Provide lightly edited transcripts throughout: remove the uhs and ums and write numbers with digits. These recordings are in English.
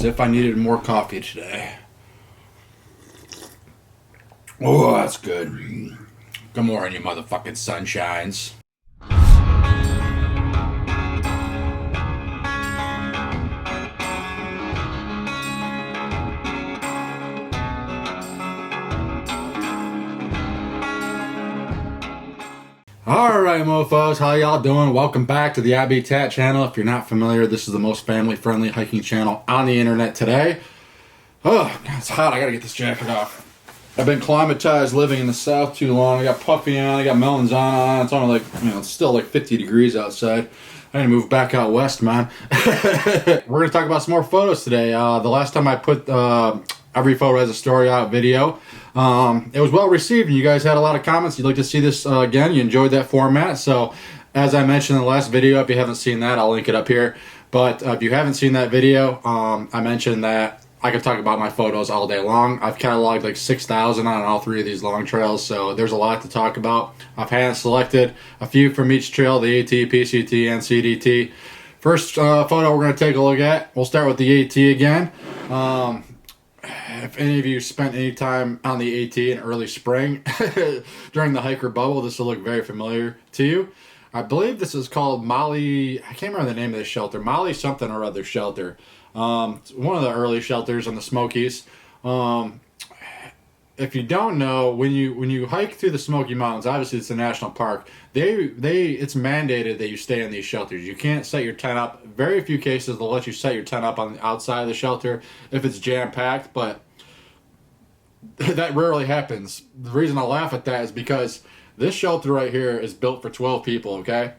if I needed more coffee today. Oh, that's good. Good morning, you motherfucking sunshines. Alright mofos, how y'all doing? Welcome back to the Habitat channel. If you're not familiar, this is the most family-friendly hiking channel on the internet today. Oh, it's hot. I gotta get this jacket off. I've been climatized living in the south too long. I got puffy on, I got melons on. It's only like, it's still like 50 degrees outside. I need to move back out west, man. We're gonna talk about some more photos today. The last time I put every photo as a story out video, it was well received. You guys had a lot of comments. You'd like to see this again. You enjoyed that format. So as I mentioned in the last video, if you haven't seen that, I'll link it up here. But if you haven't seen that video, I mentioned that I could talk about my photos all day long. I've cataloged like 6,000 on all three of these long trails, so there's a lot to talk about. I've hand selected a few from each trail, the AT, PCT, and CDT. First photo we're going to take a look at, we'll start with the AT again. If any of you spent any time on the AT in early spring during the hiker bubble, this will look very familiar to you. I believe this is called Molly, I can't remember the name of the shelter, Molly something or other shelter. It's one of the early shelters in the Smokies. If you don't know, when you hike through the Smoky Mountains, obviously it's a national park. It's mandated that you stay in these shelters. You can't set your tent up. Very few cases they'll let you set your tent up on the outside of the shelter if it's jam packed, but that rarely happens. The reason I laugh at that is because this shelter right here is built for 12 people. Okay.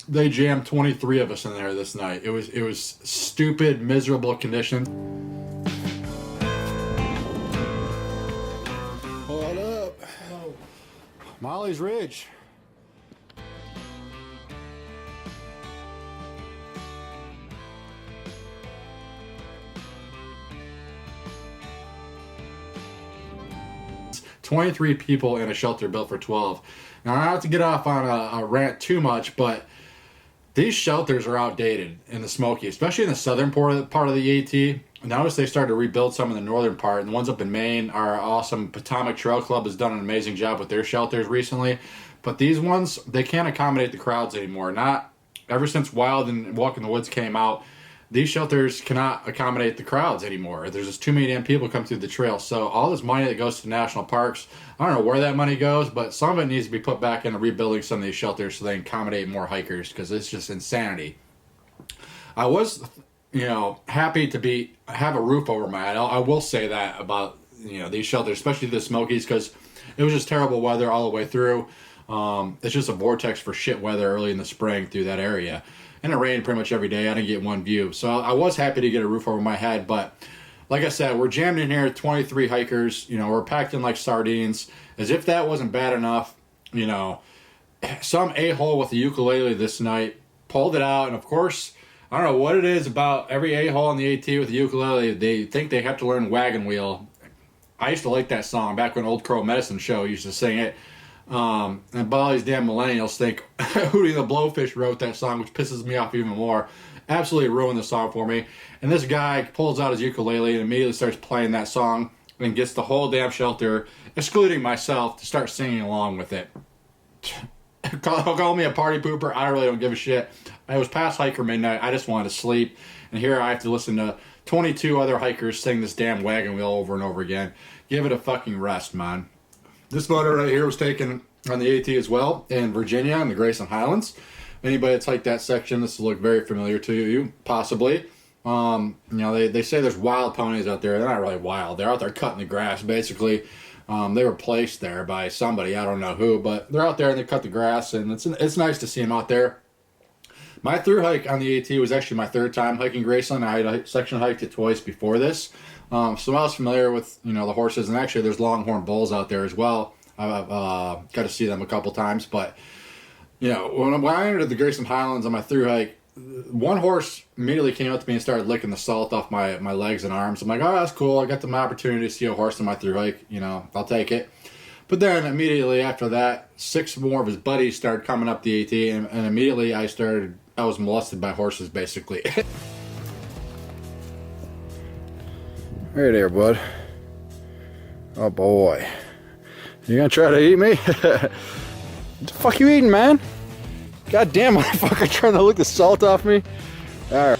They jammed 23 of us in there this night. It was stupid, miserable conditions. Hold up. Oh. Molly's Ridge. It's 23 people in a shelter built for 12. Now, not to get off on a rant too much, but these shelters are outdated in the Smoky, especially in the southern part of the AT. Notice they started to rebuild some in the northern part, and the ones up in Maine are awesome. Potomac Trail Club has done an amazing job with their shelters recently, but these ones, they can't accommodate the crowds anymore. Not ever since Wild and Walk in the Woods came out, these shelters cannot accommodate the crowds anymore. There's just too many damn people come through the trail. So all this money that goes to national parks, I don't know where that money goes, but some of it needs to be put back into rebuilding some of these shelters so they can accommodate more hikers, because it's just insanity. I was, happy to have a roof over my head. I will say that about, these shelters, especially the Smokies, because it was just terrible weather all the way through. It's just a vortex for shit weather early in the spring through that area. And it rained pretty much every day. I didn't get one view. So I was happy to get a roof over my head. But like I said, we're jammed in here, 23 hikers. We're packed in like sardines. As if that wasn't bad enough, some a-hole with a ukulele this night pulled it out. And of course, I don't know what it is about every a-hole on the AT with the ukulele. They think they have to learn Wagon Wheel. I used to like that song back when Old Crow Medicine Show used to sing it. And all these damn millennials think Hootie the Blowfish wrote that song, which pisses me off even more. Absolutely ruined the song for me. And this guy pulls out his ukulele and immediately starts playing that song and gets the whole damn shelter, excluding myself, to start singing along with it. Call me a party pooper. I really don't give a shit. It was past hiker midnight. I just wanted to sleep. And here I have to listen to 22 other hikers sing this damn Wagon Wheel over and over again. Give it a fucking rest, man. This photo right here was taken on the AT as well in Virginia in the Grayson Highlands. Anybody that's hiked that section, this will look very familiar to you, possibly. They say there's wild ponies out there. They're not really wild. They're out there cutting the grass, basically. They were placed there by somebody, I don't know who, but they're out there and they cut the grass, and it's nice to see them out there. My through hike on the AT was actually my third time hiking Graceland. I had section hiked it twice before this. So I was familiar with, the horses, and actually there's longhorn bulls out there as well. I've got to see them a couple times, but, when I entered the Grayson Highlands on my through hike, one horse immediately came up to me and started licking the salt off my legs and arms. I'm like, oh, that's cool. I got the opportunity to see a horse on my through hike, I'll take it. But then immediately after that, 6 more of his buddies started coming up the AT, and immediately I was molested by horses, basically. Hey there, bud. Oh boy. You gonna try to eat me? What the fuck you eating, man? Goddamn motherfucker trying to lick the salt off me. Alright.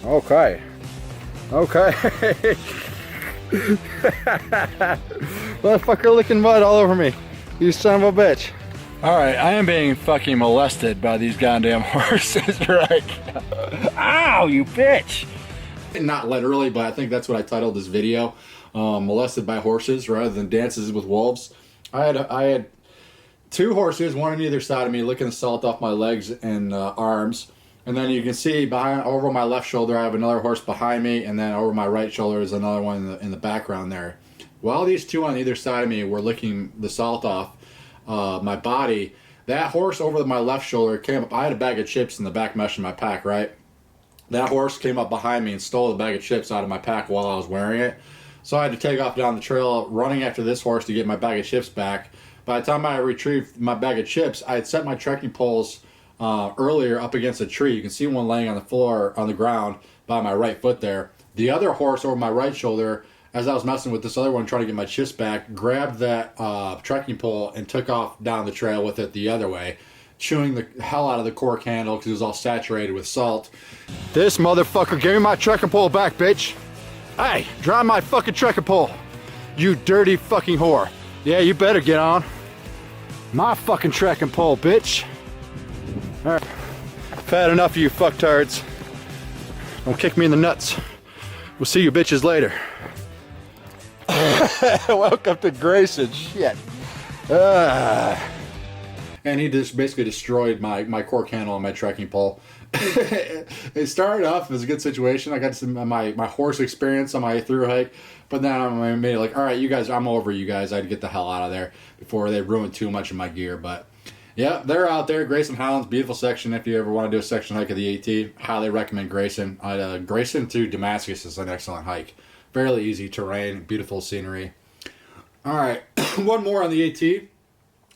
Okay. Okay. Motherfucker licking mud all over me. You son of a bitch. Alright, I am being fucking molested by these goddamn horses right now. Ow, you bitch! Not literally, but I think that's what I titled this video. Molested by horses rather than dances with wolves. I had two horses, one on either side of me, licking the salt off my legs and arms. And then you can see over my left shoulder, I have another horse behind me, and then over my right shoulder is another one in the background there. While these two on either side of me were licking the salt off my body, that horse over my left shoulder came up. I had a bag of chips in the back mesh of my pack, right? That horse came up behind me and stole the bag of chips out of my pack while I was wearing it. So I had to take off down the trail running after this horse to get my bag of chips back. By the time I retrieved my bag of chips, I had set my trekking poles earlier up against a tree. You can see one laying on the floor, on the ground, by my right foot there. The other horse over my right shoulder, as I was messing with this other one trying to get my chips back, grabbed that trekking pole and took off down the trail with it the other way, chewing the hell out of the cork handle because it was all saturated with salt. This motherfucker, give me my trekking pole back, bitch. Hey, drop my fucking trekking pole. You dirty fucking whore. Yeah, you better get on. My fucking trekking pole, bitch. Alright. I've had enough of you fucktards. Don't kick me in the nuts. We'll see you bitches later. Welcome to Grayson. Shit. And he just basically destroyed my cork handle on my trekking pole. It started off as a good situation. I got some my horse experience on my through hike, but then I made it like, all right, you guys, I'm over you guys. I had to get the hell out of there before they ruined too much of my gear. But yeah, they're out there. Grayson Highlands, beautiful section. If you ever want to do a section hike of the AT, highly recommend Grayson. Grayson to Damascus is an excellent hike. Fairly easy terrain, beautiful scenery. All right, one more on the AT.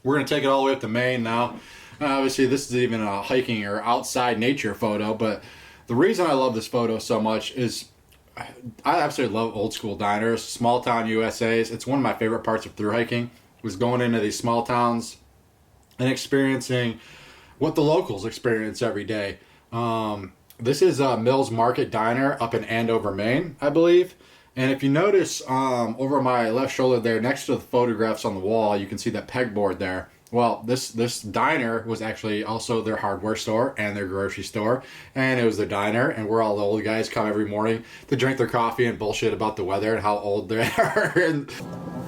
We're going to take it all the way up to Maine now. Obviously, this is even a hiking or outside nature photo, but the reason I love this photo so much is I absolutely love old school diners, small town USAs. It's one of my favorite parts of through hiking, was going into these small towns and experiencing what the locals experience every day. This is Mills Market Diner up in Andover, Maine, I believe. And if you notice over my left shoulder there, next to the photographs on the wall, you can see that pegboard there. Well, this diner was actually also their hardware store and their grocery store. And it was their diner, and where all the old guys come every morning to drink their coffee and bullshit about the weather and how old they are. And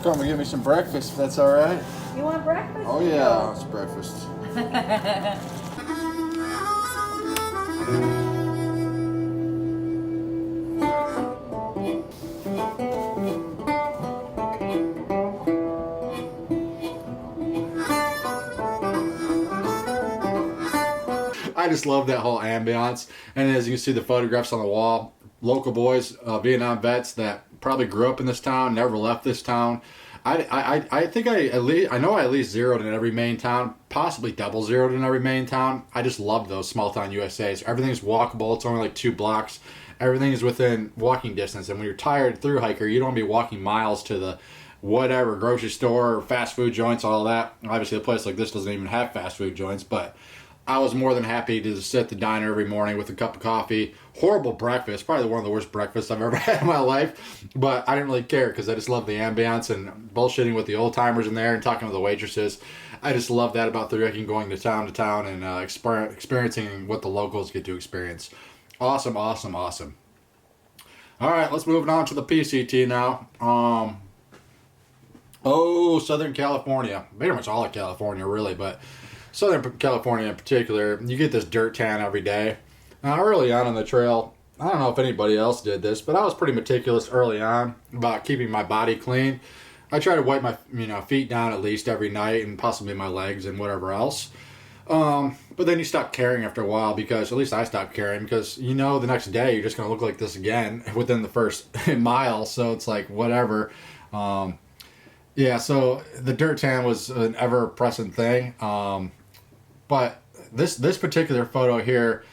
Come and give me some breakfast if that's all right. You want breakfast? Oh yeah, it's breakfast. I just love that whole ambiance. And as you can see the photographs on the wall, local boys, Vietnam vets that probably grew up in this town, never left this town. I think I know I at least zeroed in every main town, possibly double zeroed in every main town. I just love those small town USAs. Everything's walkable. It's only like 2 blocks. Everything is within walking distance. And when you're tired through hiker, you don't want to be walking miles to the whatever grocery store or fast food joints, all that. Obviously, a place like this doesn't even have fast food joints, but I was more than happy to sit at the diner every morning with a cup of coffee. Horrible breakfast, probably one of the worst breakfasts I've ever had in my life, but I didn't really care because I just love the ambiance and bullshitting with the old timers in there and talking to the waitresses. I just love that about through hiking, going to town and experiencing what the locals get to experience. Awesome, awesome, awesome. All right, let's move on to the PCT now. Southern California. Pretty much all of California, really, but Southern California in particular, you get this dirt tan every day. Now, early on the trail, I don't know if anybody else did this, but I was pretty meticulous early on about keeping my body clean. I try to wipe my feet down at least every night, and possibly my legs and whatever else. But then you stop caring after a while, because at least I stopped caring, because the next day you're just going to look like this again within the first mile. So it's like whatever. Yeah, so the dirt tan was an ever-present thing. But this particular photo here,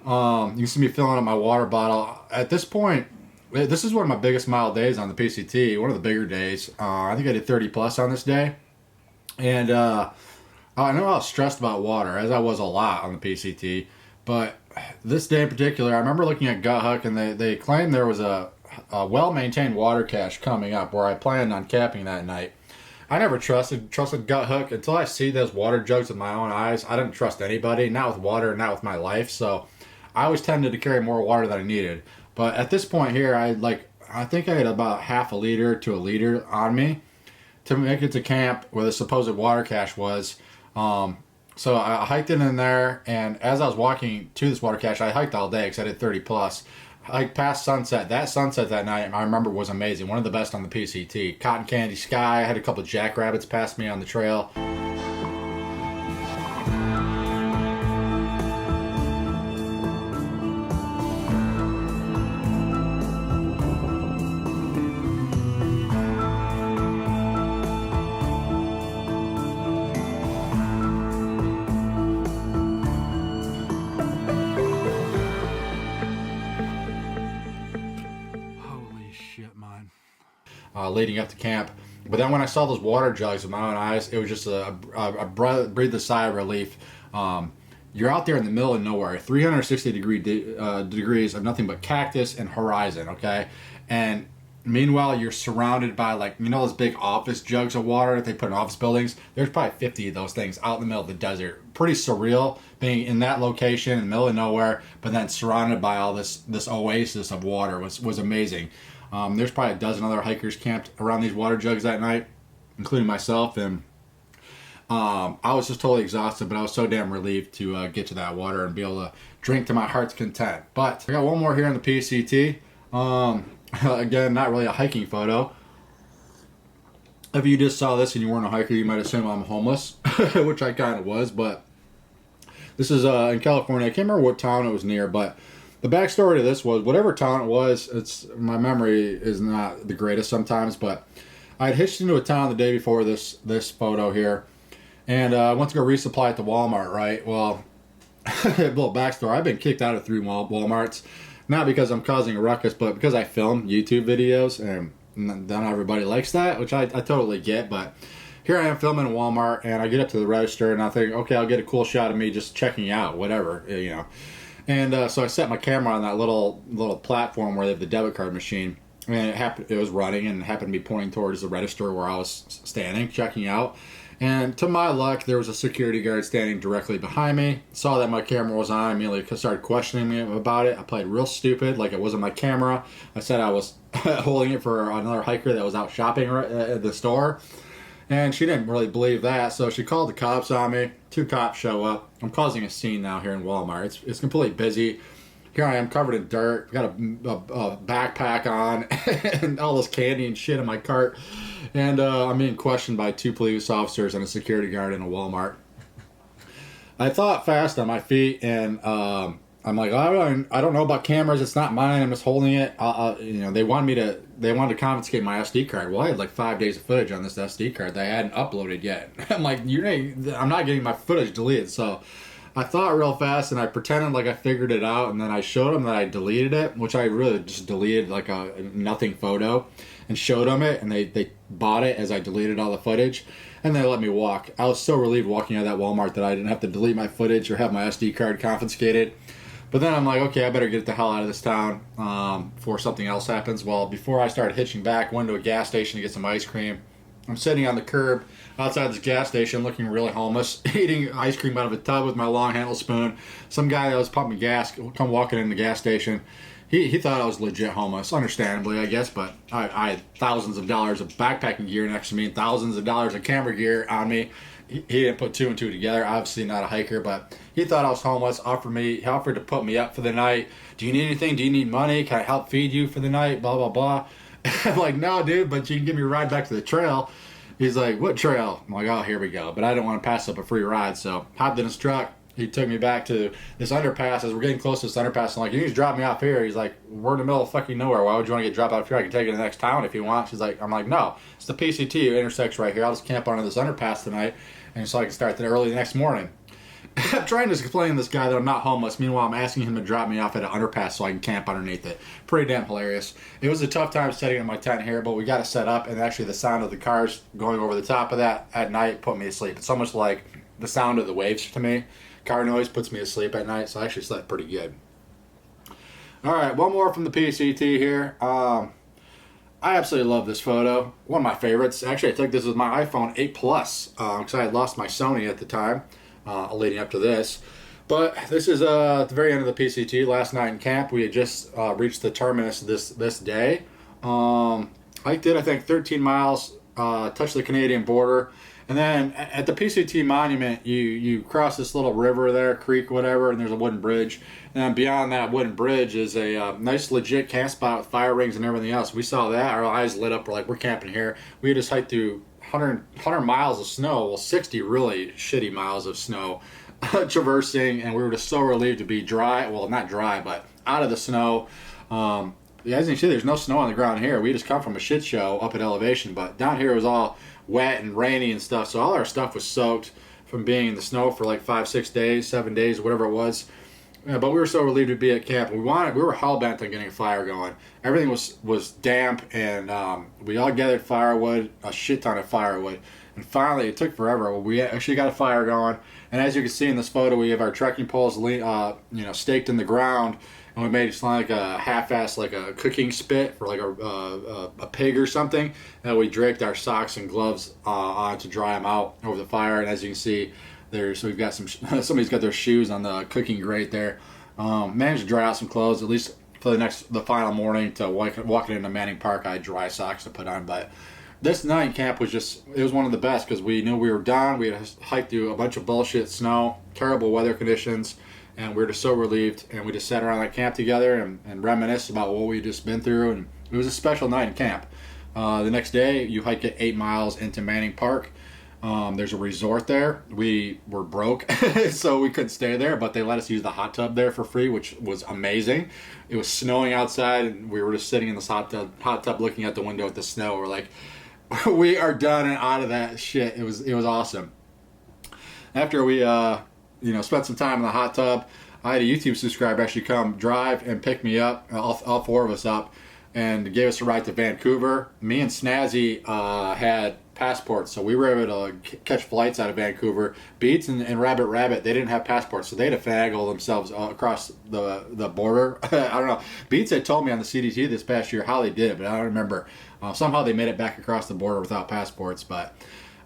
you can see me filling up my water bottle. At this point, this is one of my biggest mile days on the PCT, one of the bigger days. I think I did 30 plus on this day. And I know I was stressed about water, as I was a lot on the PCT. But this day in particular, I remember looking at Gut Hook, and they claimed there was a well-maintained water cache coming up where I planned on camping that night. I never trusted Gut Hook until I see those water jugs with my own eyes. I didn't trust anybody, not with water, not with my life. So I always tended to carry more water than I needed. But at this point here, I think I had about half a liter to a liter on me to make it to camp where the supposed water cache was. So I hiked it in there, and as I was walking to this water cache, I hiked all day because I did 30 plus. I hiked past sunset. That sunset that night, I remember, was amazing. One of the best on the PCT. Cotton candy sky. I had a couple of jackrabbits pass me on the trail. Leading up to camp. But then when I saw those water jugs with my own eyes, it was just a breathe a sigh of relief. You're out there in the middle of nowhere, 360 degrees of nothing but cactus and horizon, okay? And meanwhile, you're surrounded by, like, you know those big office jugs of water that they put in office buildings? There's probably 50 of those things out in the middle of the desert. Pretty surreal being in that location in the middle of nowhere, but then surrounded by all this oasis of water was amazing. There's probably a dozen other hikers camped around these water jugs that night, including myself, and I was just totally exhausted, but I was so damn relieved to get to that water and be able to drink to my heart's content. But I got one more here on the PCT. Again, not really a hiking photo. If you just saw this and you weren't a hiker, you might assume I'm homeless, which I kind of was, but this is in California. I can't remember what town it was near, but the backstory to this was, whatever town it was, my memory is not the greatest sometimes, but I had hitched into a town the day before this photo here, and I went to go resupply at the Walmart, right? Well, a little backstory, I've been kicked out of 3 Walmarts, not because I'm causing a ruckus, but because I film YouTube videos, and not everybody likes that, which I totally get, but here I am filming a Walmart, and I get up to the register, and I think, okay, I'll get a cool shot of me just checking out, whatever, you know. And so I set my camera on that little platform where they have the debit card machine, and it was running and happened to be pointing towards the register where I was standing, checking out. And to my luck, there was a security guard standing directly behind me. Saw that my camera was on, immediately started questioning me about it. I played real stupid, like it wasn't my camera. I said I was holding it for another hiker that was out shopping at the store. And she didn't really believe that, so she called the cops on me. 2 cops show up. I'm causing a scene now here in Walmart. It's completely busy. Here I am covered in dirt. Got a backpack on and all this candy and shit in my cart. And I'm being questioned by 2 police officers and a security guard in a Walmart. I thought fast on my feet, and I'm like, I don't know about cameras. It's not mine. I'm just holding it. You know, they wanted to confiscate my SD card. Well, I had like 5 days of footage on this SD card that I hadn't uploaded yet. I'm like, I'm not getting my footage deleted. So I thought real fast, and I pretended like I figured it out, and then I showed them that I deleted it, which I really just deleted like a nothing photo, and showed them it, and they bought it as I deleted all the footage. And they let me walk. I was so relieved walking out of that Walmart that I didn't have to delete my footage or have my SD card confiscated. But then I'm like, okay, I better get the hell out of this town before something else happens. Well, before I started hitching back, went to a gas station to get some ice cream. I'm sitting on the curb outside this gas station looking really homeless, eating ice cream out of a tub with my long handle spoon. Some guy that was pumping gas come walking in the gas station. He thought I was legit homeless, understandably, I guess, but I had thousands of dollars of backpacking gear next to me and thousands of dollars of camera gear on me. He didn't put 2 and 2 together. Obviously not a hiker, but he thought I was homeless. He offered to put me up for the night. Do you need anything? Do you need money? Can I help feed you for the night? Blah, blah, blah. I'm like, no, dude, but you can give me a ride back to the trail. He's like, what trail? I'm like, oh, here we go. But I didn't want to pass up a free ride, so hopped in his truck. He took me back to this underpass. As we're getting close to this underpass, I'm like, you need to drop me off here. He's like, we're in the middle of fucking nowhere. Why would you want to get dropped off here? I can take you to the next town if you want. I'm like, no, it's the PCT. It intersects right here. I'll just camp under this underpass tonight, and so I can start early the next morning. I'm trying to explain to this guy that I'm not homeless. Meanwhile, I'm asking him to drop me off at an underpass so I can camp underneath it. Pretty damn hilarious. It was a tough time setting up my tent here, but we got it set up, and actually the sound of the cars going over the top of that at night put me to sleep. It's almost like the sound of the waves to me. Car noise puts me to sleep at night, so I actually slept pretty good. All right, one more from the PCT here. I absolutely love this photo. One of my favorites. Actually, I took this with my iPhone 8 Plus because I had lost my Sony at the time, leading up to this. But this is at the very end of the PCT. Last night in camp, we had just reached the terminus this day. Hiked it, I think, 13 miles, touched the Canadian border. And then at the PCT monument, you cross this little river there, creek, whatever, and there's a wooden bridge. And then beyond that wooden bridge is a nice, legit camp spot with fire rings and everything else. We saw that. Our eyes lit up. We're like, we're camping here. We just hiked through 100 miles of snow. Well, 60 really shitty miles of snow traversing, and we were just so relieved to be dry. Well, not dry, but out of the snow. As you can see, there's no snow on the ground here. We just come from a shit show up at elevation, but down here it was all wet and rainy and stuff, so all our stuff was soaked from being in the snow for like 5, 6 days, 7 days, whatever it was. Yeah, but we were so relieved to be at camp. We were hell bent on getting a fire going. Everything was damp, and we all gathered firewood, a shit ton of firewood. And finally, it took forever. We actually got a fire going. And as you can see in this photo, we have our trekking poles, staked in the ground, and we made it sound like a half-ass, like a cooking spit for like a pig or something. And we draped our socks and gloves on to dry them out over the fire. And as you can see, so we've got somebody's got their shoes on the cooking grate there. Managed to dry out some clothes, at least for the final morning to walking into Manning Park. I had dry socks to put on, but this night in camp was it was one of the best because we knew we were done. We had hiked through a bunch of bullshit snow, terrible weather conditions, and we were just so relieved. And we just sat around that camp together and reminisced about what we'd just been through. And it was a special night in camp. The next day, you hike it 8 miles into Manning Park. There's a resort there. We were broke, so we couldn't stay there, but they let us use the hot tub there for free, which was amazing. It was snowing outside, and we were just sitting in this hot tub looking out the window at the snow. We're like, we are done and out of that shit. It was awesome. After we spent some time in the hot tub, I had a YouTube subscriber actually come drive and pick me up, all 4 of us up, and gave us a ride to Vancouver. Me and Snazzy had passports, so we were able to catch flights out of Vancouver. Beats and Rabbit, they didn't have passports, so they had to finagle themselves across the border. I don't know. Beats had told me on the CDT this past year how they did it, but I don't remember. Somehow they made it back across the border without passports, but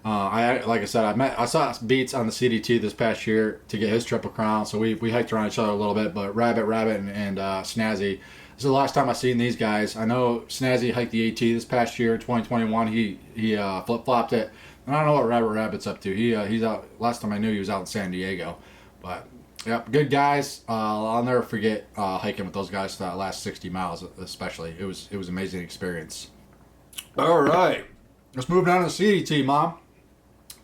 I saw Beats on the CDT this past year to get his Triple Crown, so we hiked around each other a little bit, but Rabbit and Snazzy, this is the last time I've seen these guys. I know Snazzy hiked the AT this past year in 2021. He flip-flopped it. I don't know what Rabbit's up to. He's out. Last time I knew he was out in San Diego. But yep, good guys. I'll never forget hiking with those guys for that last 60 miles, especially. It was an amazing experience. All right, let's move down to the CDT, Mom.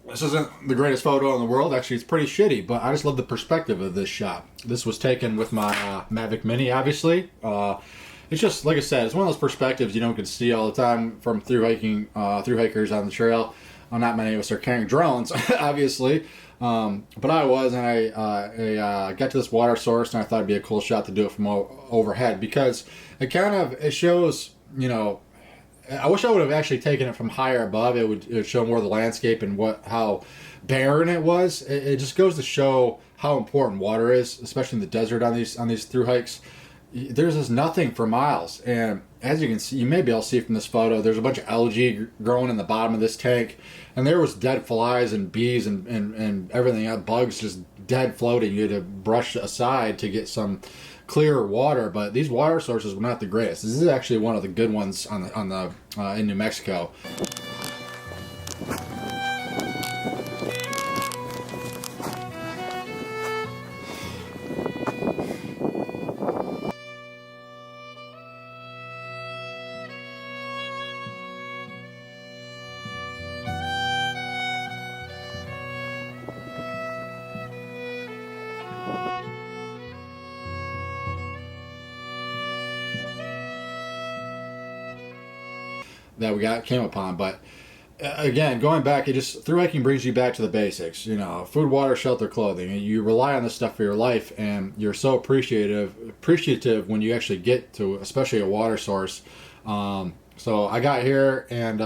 This isn't the greatest photo in the world. Actually, it's pretty shitty, but I just love the perspective of this shot. This was taken with my Mavic Mini, obviously. It's just, like I said, it's one of those perspectives you don't get to see all the time from through hikers on the trail. Not many of us are carrying drones, obviously. But I was, and I got to this water source, and I thought it'd be a cool shot to do it from overhead because it shows, I wish I would have actually taken it from higher above. It would show more of the landscape and how barren it was. It just goes to show how important water is, especially in the desert on these through hikes. There's just nothing for miles, and as you can see, you may be able to see from this photo, there's a bunch of algae growing in the bottom of this tank, and there was dead flies and bees and everything else, bugs just dead floating. You had to brush aside to get some clear water, but these water sources were not the greatest. This is actually one of the good ones in New Mexico. That we came upon, but again, going back, it just through hiking brings you back to the basics. You know, food, water, shelter, clothing. You rely on this stuff for your life, and you're so appreciative when you actually get to, especially a water source. So I got here, and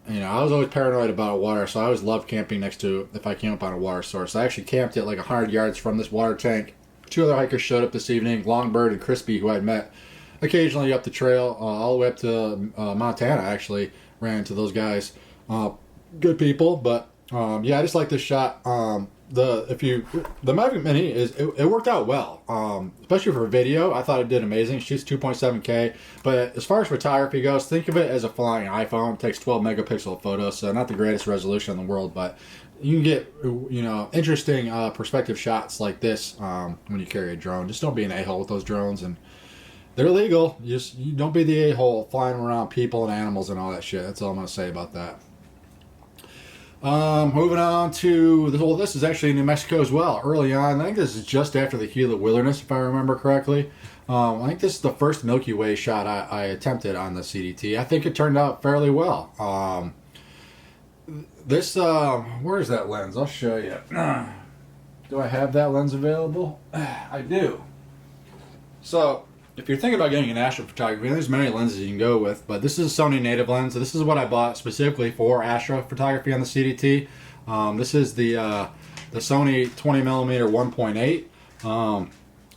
you know, I was always paranoid about water, so I always loved camping next to, if I camp on a water source. I actually camped at like 100 yards from this water tank. 2 other hikers showed up this evening, Longbird and Crispy, who I'd met occasionally up the trail, all the way up to Montana, actually. Ran into those guys. Good people, but yeah, I just like this shot. The Mavic Mini it worked out well, especially for video. I thought it did amazing. It shoots 2.7K, but as far as photography goes, think of it as a flying iPhone. It takes 12 megapixel photos, so not the greatest resolution in the world, but you can get, you know, interesting perspective shots like this when you carry a drone. Just don't be an a-hole with those drones, and they're illegal. You don't be the a-hole flying around people and animals and all that shit. That's all I'm going to say about that. Moving on to this. Well, this is actually in New Mexico as well. Early on, I think this is just after the Gila Wilderness, if I remember correctly. I think this is the first Milky Way shot I attempted on the CDT. I think it turned out fairly well. Where's that lens? I'll show you. Do I have that lens available? I do. So, if you're thinking about getting an astrophotography, there's many lenses you can go with, but this is a Sony native lens. This is what I bought specifically for astrophotography on the CDT. This is the Sony 20mm 1.8.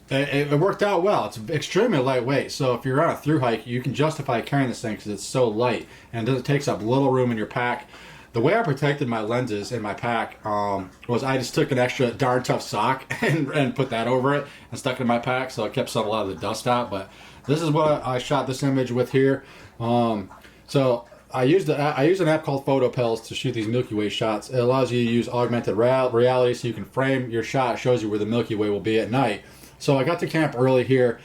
It worked out well. It's extremely lightweight, so if you're on a through hike, you can justify carrying this thing because it's so light and it takes up little room in your pack. The way I protected my lenses in my pack was I just took an extra darn tough sock and put that over it and stuck it in my pack, so it kept a lot of the dust out. But this is what I shot this image with here. So I used an app called PhotoPills to shoot these Milky Way shots. It allows you to use augmented reality, so you can frame your shot. It shows you where the Milky Way will be at night. So I got to camp early here.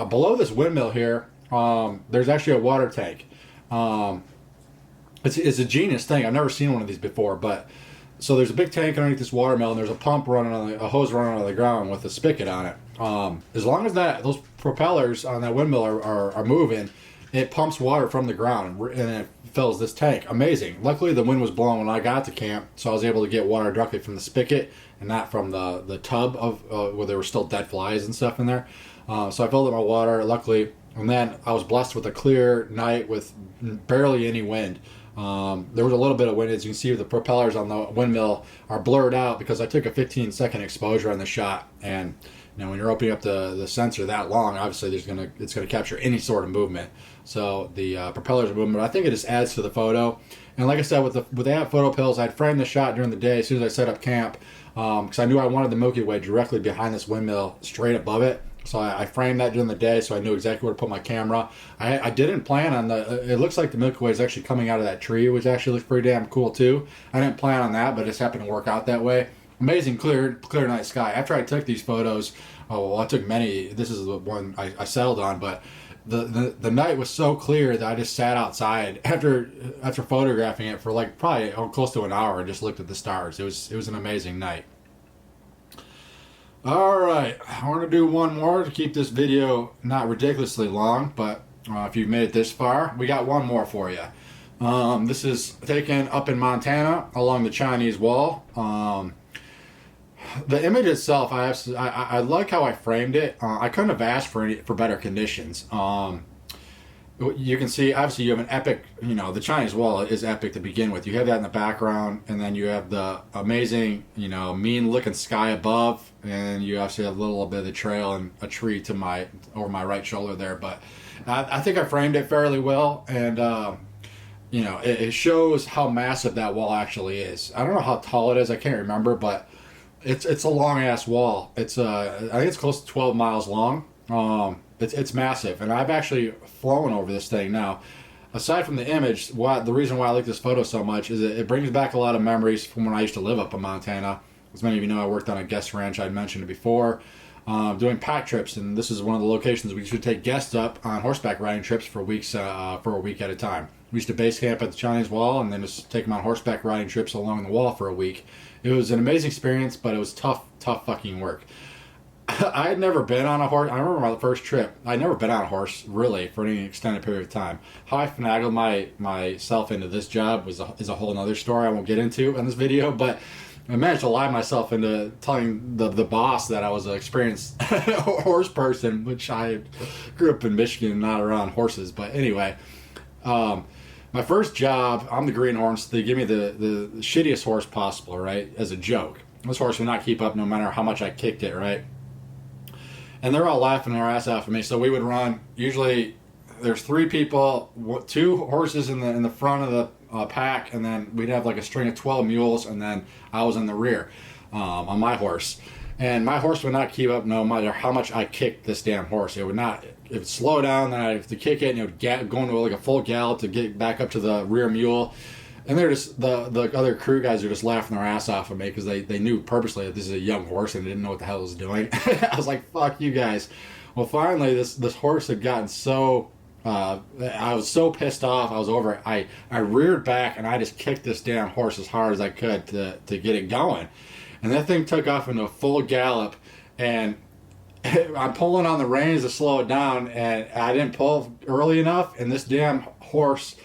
Below this windmill here, there's actually a water tank. It's a genius thing. I've never seen one of these before, but so there's a big tank underneath this watermill, and there's a pump running on a hose running on the ground with a spigot on it. As long as those propellers on that windmill are moving, it pumps water from the ground and it fills this tank. Amazing. Luckily, the wind was blowing when I got to camp, so I was able to get water directly from the spigot and not from the tub of where there were still dead flies and stuff in there. So I filled up my water, luckily, and then I was blessed with a clear night with barely any wind. There was a little bit of wind. As you can see, the propellers on the windmill are blurred out because I took a 15-second exposure on the shot. And you know, when you're opening up the sensor that long, obviously it's gonna capture any sort of movement. So the propellers are moving, but I think it just adds to the photo. And like I said, with the app PhotoPills, I'd framed the shot during the day as soon as I set up camp because I knew I wanted the Milky Way directly behind this windmill, straight above it. So I framed that during the day, so I knew exactly where to put my camera. I didn't plan on it looks like the Milky Way is actually coming out of that tree, which actually looks pretty damn cool too. I didn't plan on that, but it just happened to work out that way. Amazing clear night sky. After I took these photos, I took many. This is the one I settled on, but the night was so clear that I just sat outside after photographing it for like probably close to an hour and just looked at the stars. It was an amazing night. Alright, I want to do one more to keep this video not ridiculously long, but if you've made it this far, we got one more for you. This is taken up in Montana along the Chinese wall. The image itself, I like how I framed it. I couldn't have asked for better conditions. You can see, obviously, you have an epic, the Chinese wall is epic to begin with. You have that in the background, and then you have the amazing, mean-looking sky above, and you actually have a little bit of the trail and a tree over my right shoulder there. But I think I framed it fairly well, and, it shows how massive that wall actually is. I don't know how tall it is, I can't remember, but it's a long-ass wall. I think it's close to 12 miles long. It's massive, and I've actually flown over this thing now. Aside from the image, the reason why I like this photo so much is it brings back a lot of memories from when I used to live up in Montana. As many of you know, I worked on a guest ranch. I'd mentioned it before. doing pack trips, and this is one of the locations we used to take guests up on horseback riding trips for weeks, for a week at a time. We used to base camp at the Chinese Wall and then just take them on horseback riding trips along the wall for a week. It was an amazing experience, but it was tough fucking work. I had never been on a horse. I remember my first trip. I'd never been on a horse, really, for any extended period of time. How I finagled myself into this job is a whole other story I won't get into in this video, but I managed to lie myself into telling the boss that I was an experienced horse person, which I grew up in Michigan, not around horses. But anyway, my first job, I'm the greenhorn, so they give me the shittiest horse possible, right, as a joke. This horse would not keep up no matter how much I kicked it, right? And they're all laughing their ass off at me. So we would run, usually there's 3 people, 2 horses in the front of the pack, and then we'd have like a string of 12 mules, and then I was in the rear on my horse. And my horse would not keep up no matter how much I kicked this damn horse. It would slow down, then I'd have to kick it, and it would go into like a full gallop to get back up to the rear mule. And they're just, the other crew guys are just laughing their ass off at me because they knew purposely that this is a young horse and they didn't know what the hell it was doing. I was like, fuck you guys. Well, finally, this horse had gotten so, I was so pissed off, I was over it. I reared back and I just kicked this damn horse as hard as I could to get it going. And that thing took off into a full gallop, and I'm pulling on the reins to slow it down, and I didn't pull early enough, and this damn horse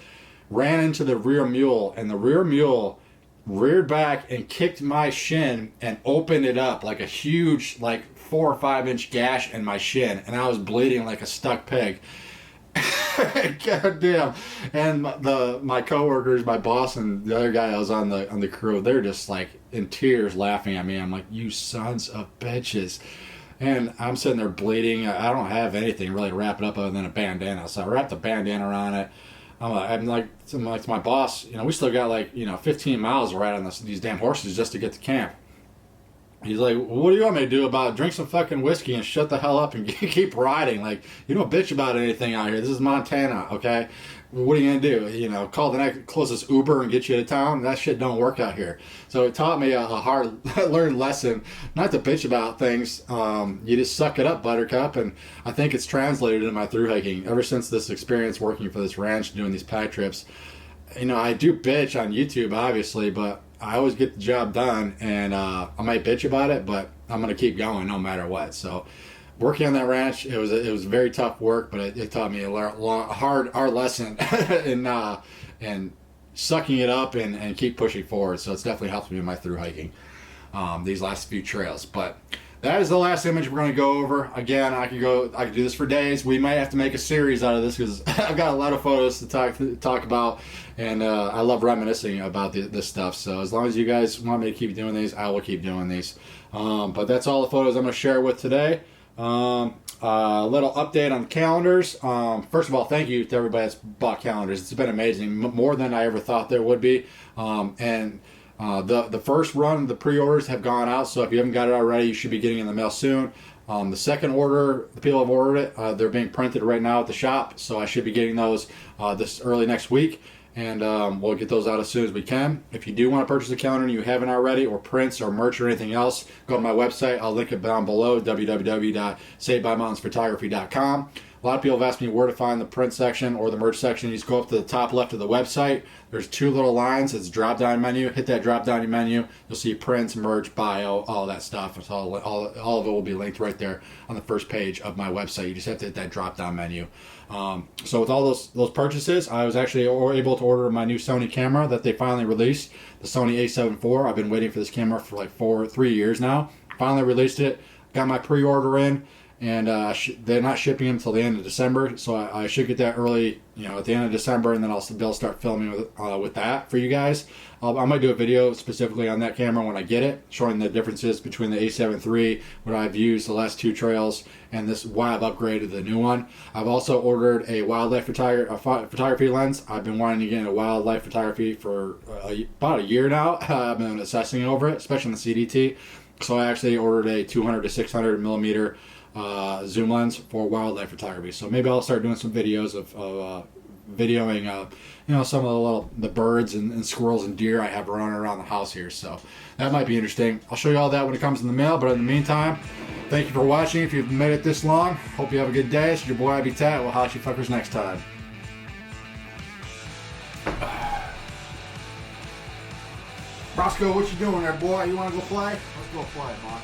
ran into the rear mule, and the rear mule reared back and kicked my shin and opened it up like a huge, like 4 or 5 inch gash in my shin, and I was bleeding like a stuck pig. God damn. And my coworkers, my boss, and the other guy I was on the crew, they're just like in tears laughing at me. I'm like, you sons of bitches. And I'm sitting there bleeding. I don't have anything really to wrap it up other than a bandana. So I wrapped a bandana around it. I'm like to my boss, we still got 15 miles to ride on these damn horses just to get to camp. He's like, well, what do you want me to do about it? Drink some fucking whiskey and shut the hell up and keep riding. Like, you don't bitch about anything out here. This is Montana, okay? What are you going to do? Call the next closest Uber and get you to town? That shit don't work out here. So it taught me a hard learned lesson, not to bitch about things. You just suck it up, buttercup. And I think it's translated in my thru hiking. Ever since this experience working for this ranch, doing these pack trips, I do bitch on YouTube, obviously, but I always get the job done, and I might bitch about it, but I'm going to keep going no matter what. So working on that ranch, it was very tough work, but it taught me a hard lesson in sucking it up and keep pushing forward. So it's definitely helped me in my thru hiking these last few trails. But that is the last image we're going to go over. Again, I could do this for days. We might have to make a series out of this because I've got a lot of photos to talk about, and I love reminiscing about this stuff. So as long as you guys want me to keep doing these, I will keep doing these. But that's all the photos I'm going to share with today. A little update on the calendars. First of all, thank you to everybody that's bought calendars. It's been amazing, more than I ever thought there would be. The first run, the pre-orders have gone out, so if you haven't got it already, you should be getting it in the mail soon. The second order, the people have ordered it. They're being printed right now at the shop, so I should be getting those this early next week, and we'll get those out as soon as we can. If you do want to purchase a calendar and you haven't already, or prints or merch or anything else, go to my website. I'll link it down below, www.savedbymountainsphotography.com. A lot of people have asked me where to find the print section or the merch section. You just go up to the top left of the website. There's 2 little lines. It's a drop-down menu. Hit that drop-down menu. You'll see prints, merch, bio, all that stuff. It's all of it will be linked right there on the first page of my website. You just have to hit that drop-down menu. So with all those purchases, I was actually able to order my new Sony camera that they finally released, the Sony A7 IV. I've been waiting for this camera for like 3 years now. Finally released it. Got my pre-order in. And they're not shipping them until the end of December, so I should get that early, at the end of December, and then I'll be able to start filming with that for you guys. I might do a video specifically on that camera when I get it, showing the differences between the A7 III, what I've used the last 2 trails, and why I've upgraded the new one. I've also ordered a wildlife photography lens. I've been wanting to get into wildlife photography for about a year now. I've been obsessing over it, especially on the CDT. So I actually ordered a 200 to 600 millimeter zoom lens for wildlife photography. So maybe I'll start doing some videos of videoing, you know, some of the birds and squirrels and deer I have running around the house here. So that might be interesting. I'll show you all that when it comes in the mail. But in the meantime, thank you for watching. If you've made it this long, hope you have a good day. It's your boy IB Tat. We'll holla at you fuckers next time. Roscoe, what you doing there, boy? You want to go play? Let's go play, man.